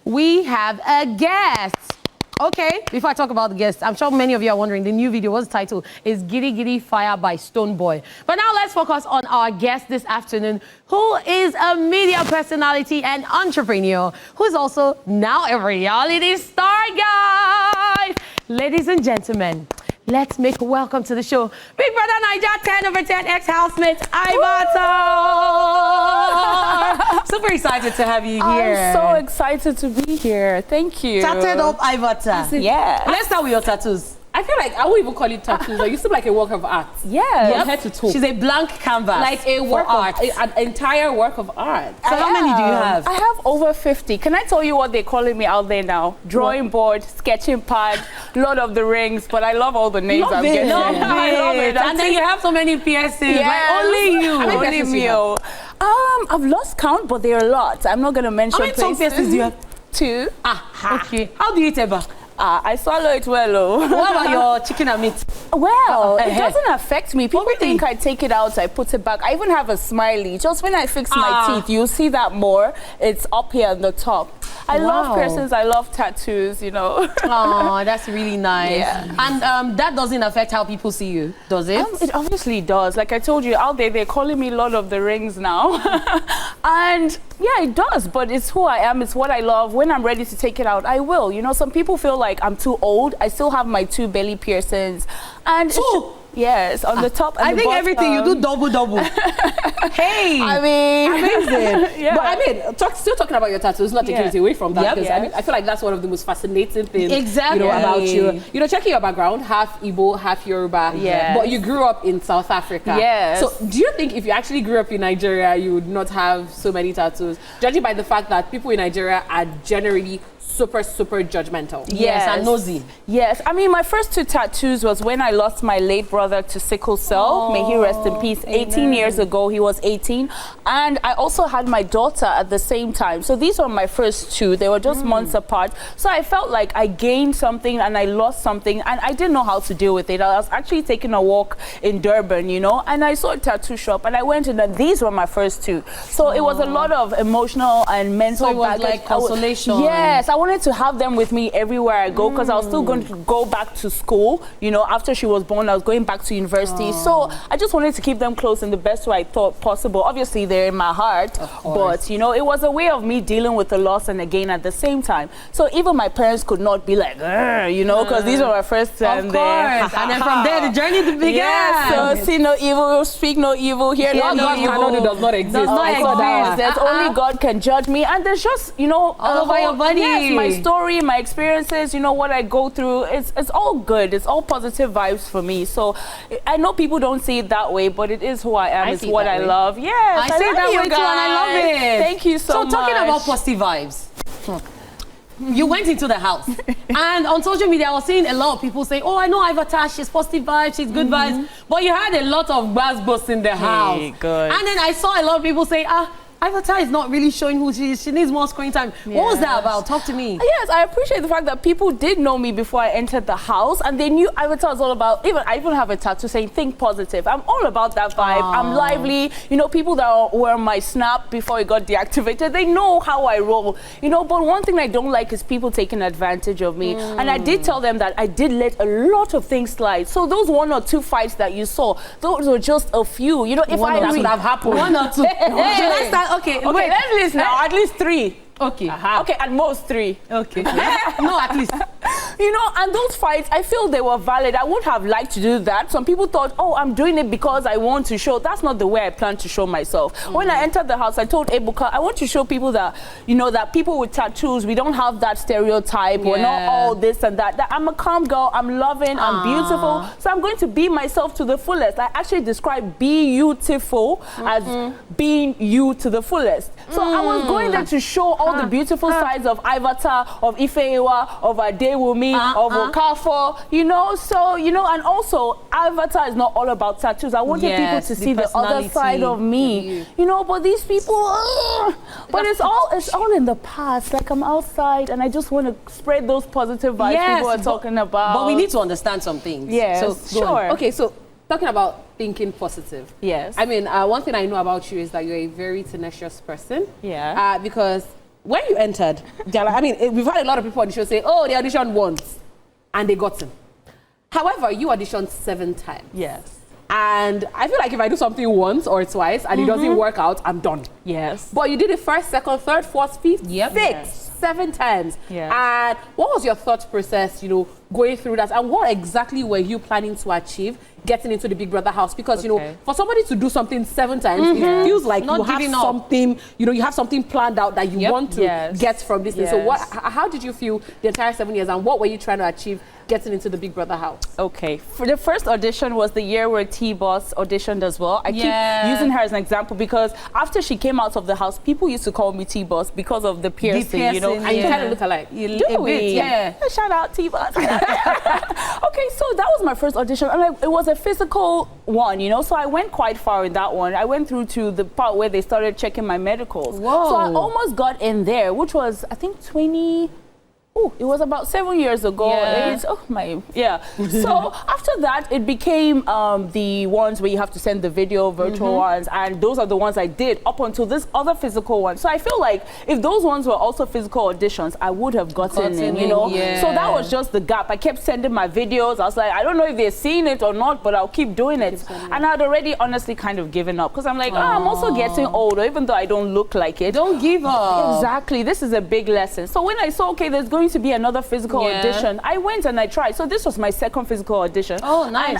we have a guest. Okay, before I talk about the guest, I'm sure many of you are wondering, the new video, what's the title? Is Giddy Giddy Fire by Stonebwoy. But now let's focus on our guest this afternoon, who is a media personality and entrepreneur, who is also now a reality star, guys. Ladies and gentlemen, let's make a welcome to the show, Big Brother Naija 10/10 ex-housemate, Ivatar. Super excited to have you here. I'm so excited to be here. Thank you. Tatted up Ivatar. Yeah. Let's start with your tattoos. I feel like I won't even call it tattoos. Like, you seem like a work of art. Yeah. From head to toe. She's a blank canvas. Like a work of art. An entire work of art. So how many do you have? I have over 50. Can I tell you what they're calling me out there now? Drawing board, sketching pad, Lord of the Rings, but I love all the names I'm getting. Love I love it. And then you have so many piercings. Yes. Like only you. How many piercings do you have? I've lost count, but there are a lot. I'm not going to mention How many tongue piercings do you have? 2. Okay. How do you eat ever? I swallow it well, oh. What about your chicken and meat? Well, it doesn't affect me. People think I take it out, I put it back. I even have a smiley. Just when I fix my teeth, you'll see that more. It's up here on the top. I love piercings. I love tattoos, you know. Oh, that's really nice. Yeah. And that doesn't affect how people see you, does it? It obviously does. Like I told you, out there, they're calling me Lord of the Rings now. And yeah, it does. But it's who I am. It's what I love. When I'm ready to take it out, I will. You know, some people feel like I'm too old. I still have my 2 belly piercings. And yes, on the top and I the think bottom. everything you do double. Hey, I mean, amazing. Yeah. But I mean, still talking about your tattoos, not taking it away from that. Because I mean, I feel like that's one of the most fascinating things, you know, about you. You know, checking your background, half Igbo, half Yoruba. Yeah. But you grew up in South Africa. Yes. So do you think if you actually grew up in Nigeria, you would not have so many tattoos? Judging by the fact that people in Nigeria are generally super judgmental. Yes, and nosy. Yes, I mean, my first 2 tattoos was when I lost my late brother to sickle cell. May he rest in peace. 18 years ago, he was 18. And I also had my daughter at the same time. So these were my first 2. They were just months apart. So I felt like I gained something and I lost something, and I didn't know how to deal with it. I was actually taking a walk in Durban, you know, and I saw a tattoo shop, and I went in, and these were my first 2. So it was a lot of emotional and mental baggage. Like consolation. Yes, I wanted to have them with me everywhere I go, because I was still going to go back to school. You know, after she was born, I was going back to university. So I just wanted to keep them close in the best way I thought possible. Obviously, they're in my heart, but you know, it was a way of me dealing with the loss and the gain at the same time. So even my parents could not be like, you know, because these were my first time there. And then from there, the journey began. Yeah, so see no evil, speak no evil, hear no God evil. cannot do does not exist. Does not exist. There's only God can judge me, and there's just, you know, all over your body. Yes, my story, my experiences, you know, what I go through, it's all good. It's all positive vibes for me. So I know people don't see it that way, but it is who I am. It's what I love. Yes, I see it that way too, and I love it. Thank you so much. So talking about positive vibes, you went into the house, and on social media I was seeing a lot of people say, oh, I know Ivatar, she's positive vibes, she's good vibes, but you had a lot of buzz in the house. Good. And then I saw a lot of people say, Ivatar is not really showing who she is. She needs more screen time. Yes. What was that about? Talk to me. Yes, I appreciate the fact that people did know me before I entered the house, and they knew Ivatar was all about, I even have a tattoo saying, think positive. I'm all about that vibe. I'm lively. You know, people that were on my Snap before it got deactivated, they know how I roll. You know, but one thing I don't like is people taking advantage of me. And I did tell them that I did let a lot of things slide. So those 1 or 2 fights that you saw, those were just a few. You know, if that would have happened. 1 or 2. Should I start? Okay, wait, let's list now. At least 3. Okay. Okay, at most 3. Okay. No, at least. You know, and those fights, I feel they were valid. I would have liked to do that. Some people thought, oh, I'm doing it because I want to show. That's not the way I plan to show myself. When I entered the house, I told Ebuka, I want to show people that, you know, that people with tattoos, we don't have that stereotype. We're not all this and that. That I'm a calm girl. I'm loving. I'm beautiful. So I'm going to be myself to the fullest. I actually describe be beautiful as being you to the fullest. So I was going there to show all the beautiful sides of Ivatar, of Ifewa, of Adewumi, of Okafo, you know. So, you know, and also Ivatar is not all about tattoos. I wanted people to see the other side of me, you know. But these people, but it's all in the past. Like, I'm outside, and I just want to spread those positive vibes people are talking about. But we need to understand some things. Yes, so, sure. Okay, so talking about thinking positive. Yes. I mean, one thing I know about you is that you're a very tenacious person. Yeah. Because when you entered, I mean, we've had a lot of people on the show say, oh, they auditioned once and they got in. However, you auditioned 7 times. Yes. And I feel like if I do something once or twice and it doesn't work out, I'm done. Yes. But you did it first, second, third, fourth, fifth, sixth, 7 times. Yes. And what was your thought process, you know, going through that? And what exactly were you planning to achieve getting into the Big Brother house? Because, you know, for somebody to do something 7 times, it feels like you have something, you know, you have something planned out that you want to get from this thing. So how did you feel the entire 7 years and what were you trying to achieve getting into the Big Brother house? Okay, for the first audition was the year where T-Boss auditioned as well. I keep using her as an example because after she came out of the house, people used to call me T-Boss because of the piercing, you know. And you kind of look alike. Do we? Yeah. Shout out T-Boss. Okay, so that was my first audition, and it was a physical one, you know. So I went quite far in that one. I went through to the part where they started checking my medicals. Whoa. So I almost got in there, which was I think 20. Oh, it was about 7 years ago. So after that, it became the ones where you have to send the video, virtual ones, and those are the ones I did up until this other physical one. So I feel like if those ones were also physical auditions, I would have gotten in, you know. So that was just the gap. I kept sending my videos. I was like, I don't know if they're seeing it or not, but I'll keep doing it. And I'd already honestly kind of given up because I'm like, I'm also getting older, even though I don't look like it. Don't give up. Exactly. This is a big lesson. So when I saw, okay, there's going to be another physical audition, I went and I tried. So this was my second physical audition. Oh, nice. And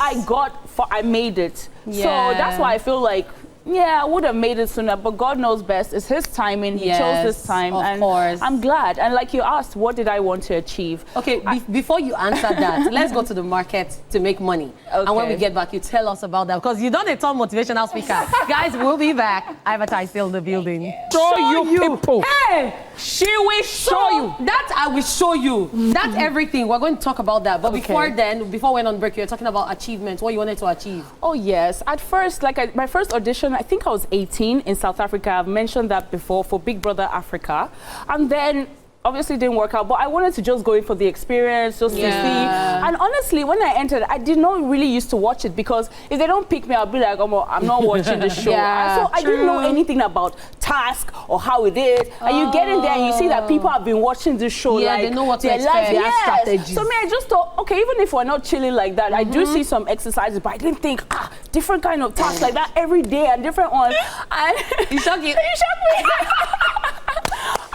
I made it. So that's why I feel like, yeah, I would have made it sooner, but God knows best. It's His timing. He chose this time. Of course. I'm glad. And like you asked, what did I want to achieve? Okay, before you answer that, let's go to the market to make money. Okay. And when we get back, you tell us about that. Because you don't a ton motivational speaker. Guys, we'll be back. Ivatar is still in the building. Show you people. Hey! She will show you. That I will show you. That's everything. We're going to talk about that. But before we went on break, you were talking about achievements, what you wanted to achieve. Oh, yes. At first, like my first audition, I think I was 18 in South Africa. I've mentioned that before for Big Brother Africa. And then obviously didn't work out, but I wanted to just go in for the experience, just to see. And honestly, when I entered, I did not really used to watch it because if they don't pick me, I'll be like, oh, I'm not watching the show. So I didn't know anything about task or how it is. And you get in there and you see that people have been watching this show. Yeah, like, they know what to expect. They have strategies. So me, I just thought, okay, even if we're not chilling like that, I do see some exercises, but I didn't think, different kind of tasks like that every day and different ones. And you shocked you. You shocked me.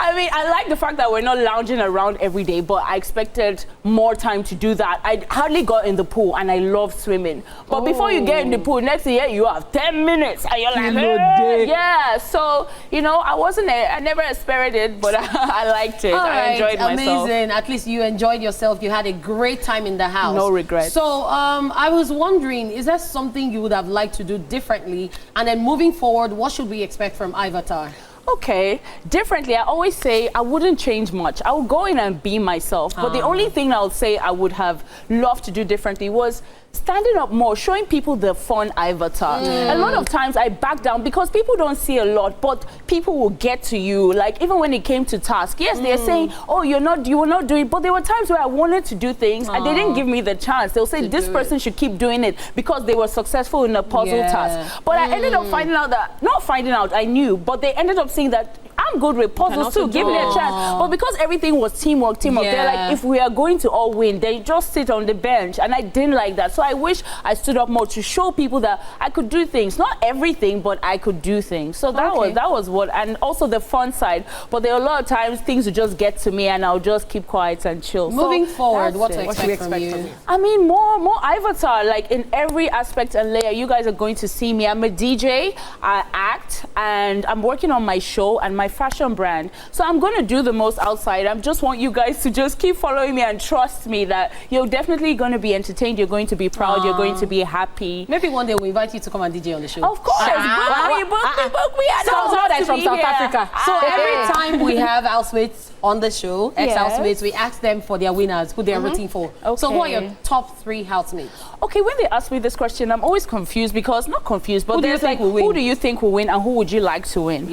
I mean, I like the fact that we're not lounging around every day, but I expected more time to do that. I hardly got in the pool, and I love swimming. But before you get in the pool, next year you have 10 minutes, and you're like, yeah. So, you know, I never experienced it, but I liked it. I enjoyed myself. Amazing. At least you enjoyed yourself. You had a great time in the house. No regrets. So, I was wondering, is there something you would have liked to do differently? And then moving forward, what should we expect from Ivatar? Okay, differently, I always say I wouldn't change much. I would go in and be myself. But the only thing I would say I would have loved to do differently was standing up more, showing people the fun Ivatar. A lot of times I back down because people don't see a lot, but people will get to you. Like even when it came to task, yes, they're saying, oh, you were not doing it. But there were times where I wanted to do things and they didn't give me the chance. They'll say this person should keep doing it because they were successful in a puzzle task. But I ended up finding out that, not finding out, I knew, but they ended up saying that I'm good with puzzles too, give me a chance. But because everything was teamwork, they're like, if we are going to all win, they just sit on the bench. And I didn't like that. So I wish I stood up more to show people that I could do things. Not everything, but I could do things. So that was what, and also the fun side. But there are a lot of times things would just get to me and I'll just keep quiet and chill. Moving forward, what to expect from you? I mean, more Ivatar, like in every aspect and layer. You guys are going to see me. I'm a DJ, I act, and I'm working on my show and my fashion brand. So I'm going to do the most outside. I just want you guys to just keep following me and trust me that you're definitely going to be entertained, you're going to be proud, you're going to be happy. Maybe one day we'll invite you to come and DJ on the show. Of course. Book me. Someone from South Africa. So every time we have housemates on the show, ex-housemates, we ask them for their winners, who they're rooting for. So who are your top 3 housemates? Okay, when they ask me this question, I'm always confused because, not confused, but there's like, who do you think will win and who would you like to win?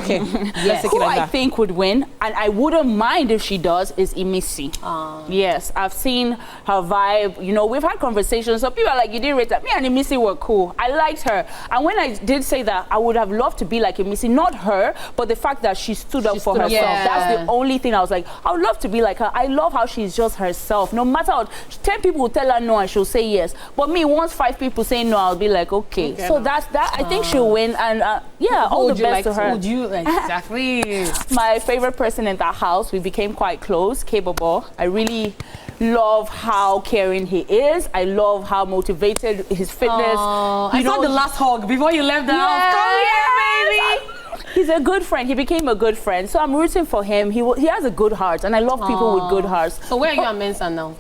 Okay. Okay. Yes. Who I think would win, and I wouldn't mind if she does, is Imisi. Yes, I've seen her vibe. You know, we've had conversations. So people are like, you didn't rate that. Me and Imisi were cool. I liked her. And when I did say that, I would have loved to be like Imisi. Not her, but the fact that she stood up for herself. Yeah. That's the only thing I was like, I would love to be like her. I love how she's just herself. No matter what, 10 people will tell her no and she'll say yes. But me, once 5 people say no, I'll be like, okay. So that's that. I think she'll win. And yeah, all the best to her. Would you exactly? My favorite person in that house, we became quite close, Kaybobo. I really love how caring he is. I love how motivated his fitness. I saw the last hug before you left the house. Come here, baby. He's a good friend. He became a good friend. So I'm rooting for him. He has a good heart, and I love people with good hearts. So where are you and Mensa now?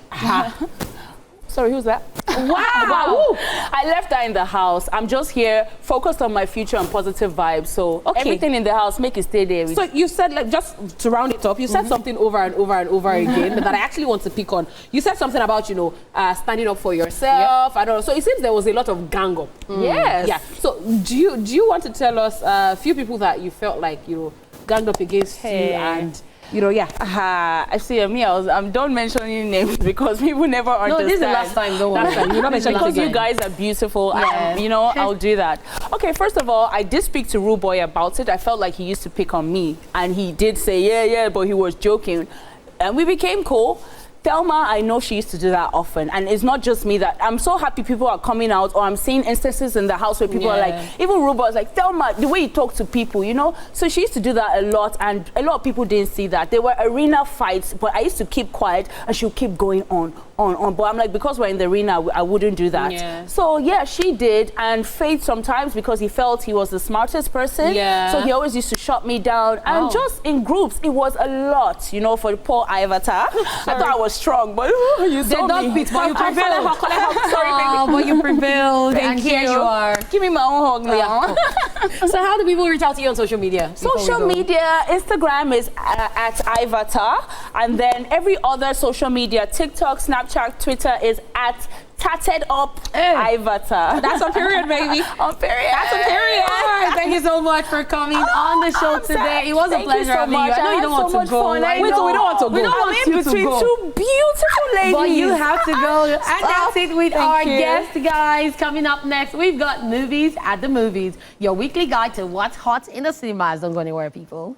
Sorry, who's that? Wow. I left her in the house. I'm just here focused on my future and positive vibes. So everything in the house, make it stay there. So you said, like, just to round it up, you said something over and over and over again that I actually want to pick on. You said something about, you know, standing up for yourself. I don't know. So it seems there was a lot of gang up. Yes. Yeah. So do you want to tell us a few people that you felt like, you know, ganged up against you and... You know, I see me. I'm done mentioning names because people never understand. No, this is the last time. Don't worry. You're not mentioning because you guys are beautiful. And, you know, I'll do that. Okay, first of all, I did speak to Rooboy about it. I felt like he used to pick on me, and he did say yeah, but he was joking, and we became cool. Thelma, I know she used to do that often, and it's not just me that I'm so happy people are coming out, or I'm seeing instances in the house where people are like, even Rooboy is like, Thelma, the way you talk to people, you know. So she used to do that a lot, and a lot of people didn't see that. There were arena fights, but I used to keep quiet, and she'll keep going on. But I'm like, because we're in the arena, I wouldn't do that. Yeah. So yeah, she did, and Faith sometimes, because he felt he was the smartest person. Yeah. So he always used to shut me down, and just in groups, it was a lot, you know, for the poor Ivatar. I thought I was strong, but you saw me. But you prevailed. Sorry, baby. But you prevailed, and here you are. Give me my own hug now. So how do people reach out to you on social media? Social media, Instagram is at Ivatar, and then every other social media, TikTok, Snapchat, Twitter is at Tatted Up Ivatar. That's a period, baby. On period. That's a period. All right, thank you so much for coming on the show today. It was a pleasure having you. I know you don't want to go. Wait, so we don't want to go. We don't want you to between go. two beautiful ladies. But you have to go. And that's it with our guest, guys. Coming up next, we've got Movies at the Movies, your weekly guide to what's hot in the cinemas. Don't go anywhere, people.